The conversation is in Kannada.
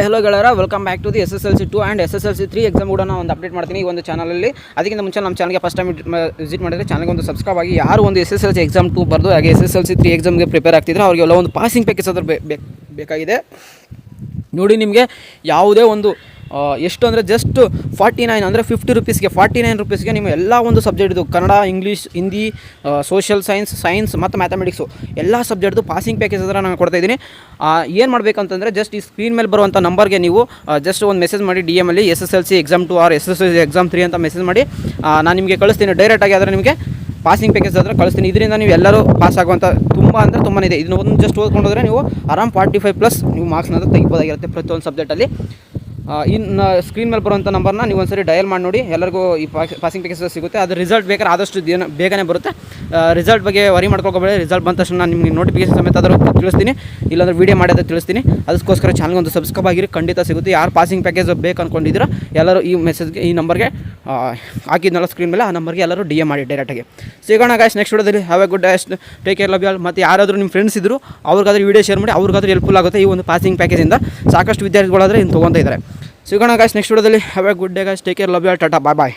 ಹಲೋ ಗೆಳೆಯರ, welcome back to the SSLC 2 and SSLC 3 exam ಕೂಡ ನಾನು ಒಂದು ಅಪ್ಡೇಟ್ ಮಾಡ್ತೀನಿ ಈ ಒಂದು ಚಾನಲಲ್ಲಿ. ಅದಕ್ಕಿಂತ ಮುಂಚೆ ನಮ್ಮ ಚಾನಲ್ಗೆ ಫಸ್ಟ್ ಟೈಮ್ ವಿಸಿಟ್ ಮಾಡಿದರೆ ಚಾನಲ್ಗೆ ಒಂದು ಸಬ್ಸ್ಕ್ರೈಬ್ ಆಗಿ. ಯಾರು ಒಂದು SSLC ಎಕ್ಸಾಮ್ 2 ಬರೆದು ಹಾಗೆ SSLC 3 ಎಕ್ಸಾಮ್ಗೆ ಪ್ರಿಪೇರ್ ಆಗ್ತಿದ್ರೆ ಅವರಿಗೆಲ್ಲ ಒಂದು ಪಾಸಿಂಗ್ ಪ್ಯಾಕೇಜ್ ಅದ್ರ ಬೇಕಾಗಿದೆ ನೋಡಿ. ನಿಮಗೆ ಯಾವುದೇ ಒಂದು ಎಷ್ಟು ಅಂದರೆ ಜಸ್ಟ್ 49 ಅಂದರೆ 50 ರುಪೀಸ್ಗೆ 49 ರುಪೀಸ್ಗೆ ನಿಮ್ಮ ಎಲ್ಲ ಒಂದು ಸಬ್ಜೆಕ್ಟ್ದು Kannada, English, Hindi, social science ಮತ್ತು ಮ್ಯಾಥಮೆಟಿಕ್ಸು ಎಲ್ಲ ಸಬ್ಜೆಕ್ಟ್ದು ಪಾಸಿಂಗ್ ಪ್ಯಾಕೇಜ್ ಹತ್ರ ನಾನು ಕೊಡ್ತಾಯಿದ್ದೀನಿ. ಏನು ಮಾಡಬೇಕಂತಂದರೆ ಜಸ್ಟ್ ಈ ಸ್ಕ್ರೀನ್ ಮೇಲೆ ಬರುವಂಥ ನಂಬರ್ಗೆ ನೀವು ಜಸ್ಟ್ ಒಂದು ಮೆಸೇಜ್ ಮಾಡಿ DM ಅಲ್ಲಿ SSLC exam 2 or SSLC exam 3 ಅಂತ ಮೆಸೇಜ್ ಮಾಡಿ ನಾನು ನಿಮಗೆ ಕಳಿಸ್ತೀನಿ. ಡೈರೆಕ್ಟಾಗಿ ಆದರೆ ನಿಮಗೆ ಪಾಸಿಂಗ್ ಪ್ಯಾಕೇಜ್ ಹತ್ರ ಕಳಿಸ್ತೀನಿ. ಇದರಿಂದ ನೀವು ಎಲ್ಲರೂ ಪಾಸ್ ಆಗುವಂಥ ತುಂಬಾ ಇದೆ. ಇದನ್ನು ಒಂದು ಜಸ್ಟ್ ಓದ್ಕೊಂಡೋದ್ರೆ ನೀವು ಆರಾಮ್ 45+ ನೀವು ಮಾರ್ಕ್ಸ್ನ ತೆಗಿಬೋದಾಗಿರುತ್ತೆ ಪ್ರತಿಯೊಂದು ಸಬ್ಜೆಕ್ಟಲ್ಲಿ. ಇನ್ನು ಸ್ಕ್ರೀನ್ ಮೇಲೆ ಬರುವಂಥ ನಂಬರ್ನ ನೀವು ಒಂದ್ಸರಿ ಡಯಲ್ ಮಾಡಿ ನೋಡಿ, ಎಲ್ಲರಿಗೂ ಈ ಪಾಸಿಂಗ್ ಪ್ಯಾಕೇಜ್ ಸಿಗುತ್ತೆ. ಅದು ರಿಸಲ್ಟ್ ಬೇಕಾದ್ರೆ ಆದಷ್ಟು ಬೇಗನೆ ಬರುತ್ತೆ. ರಿಸಲ್ಟ್ ಬಗ್ಗೆ ವರಿ ಮಾಡ್ಕೊಳ್ಬೇಡಿ. ರಿಸಲ್ಟ್ ಬಂದ ತಕ್ಷಣ ನಾನು ನಿಮಗೆ ನೋಟಿಫಿಕೇಶನ್ ಸಮೇತ ಅದರ ತಿಳಿಸ್ತೀನಿ, ಇಲ್ಲಾಂದ್ರೆ ವೀಡಿಯೋ ಮಾಡೋದು ತಿಳಿಸ್ತೀನಿ. ಅದಕ್ಕೋಸ್ಕರ ಚಾನಲ್ಗೆ ಒಂದು ಸಬ್ಸ್ಕ್ರೈಬ್ ಆಗಿರಿ, ಖಂಡಿತ ಸಿಗುತ್ತೆ. ಯಾರು ಪಾಸಿಂಗ್ ಪ್ಯಾಕೇಜ್ ಬೇಕು ಅಂದ್ಕೊಂಡಿದ್ದೀರಾ ಎಲ್ಲರೂ ಈ ಮೆಸೇಜ್ಗೆ, ಈ ನಂಬರ್ಗೆ ಹಾಕಿದ್ನಲ್ಲ ಸ್ಕ್ರೀನ್ ಮೇಲೆ, ಆ ನಂಬರ್ಗೆ ಎಲ್ಲರೂ DM ಮಾಡಿ ಡೈರೆಕ್ಟಾಗಿ. ಸಿಗೋಣ ಗಾಯ್ಸ್ ನೆಕ್ಸ್ಟ್ ವಿಡಿಯೋದಲ್ಲಿ. Have a good day, take care, love you all. ಮತ್ತು ಯಾರಾದರೂ ನಿಮ್ಮ ಫ್ರೆಂಡ್ಸ್ ಇದ್ದರು ಅವ್ರಿಗಾದ್ರೂ ವಿಡಿಯೋ ಶೇರ್ ಮಾಡಿ, ಅವ್ರಿಗಾದ್ರೂ ಹೆಲ್ಪ್ಫುಲ್ ಆಗುತ್ತೆ ಈ ಒಂದು ಪಾಸಿಂಗ್ ಪ್ಯಾಕೇಜಿಂದ. ಸಾಕಷ್ಟು ವಿದ್ಯಾರ್ಥಿಗಳಾದರೆ ಇನ್ನು ತೊಗೊತಾ ಇದ್ದಾರೆ. ಸಿಗೋಣ ಗಾಯ್ಸ್ ನೆಕ್ಸ್ಟ್ ವಿಡಿಯೋದಲ್ಲಿ. Have a good day guys, take care, love you all, tata, bye bye.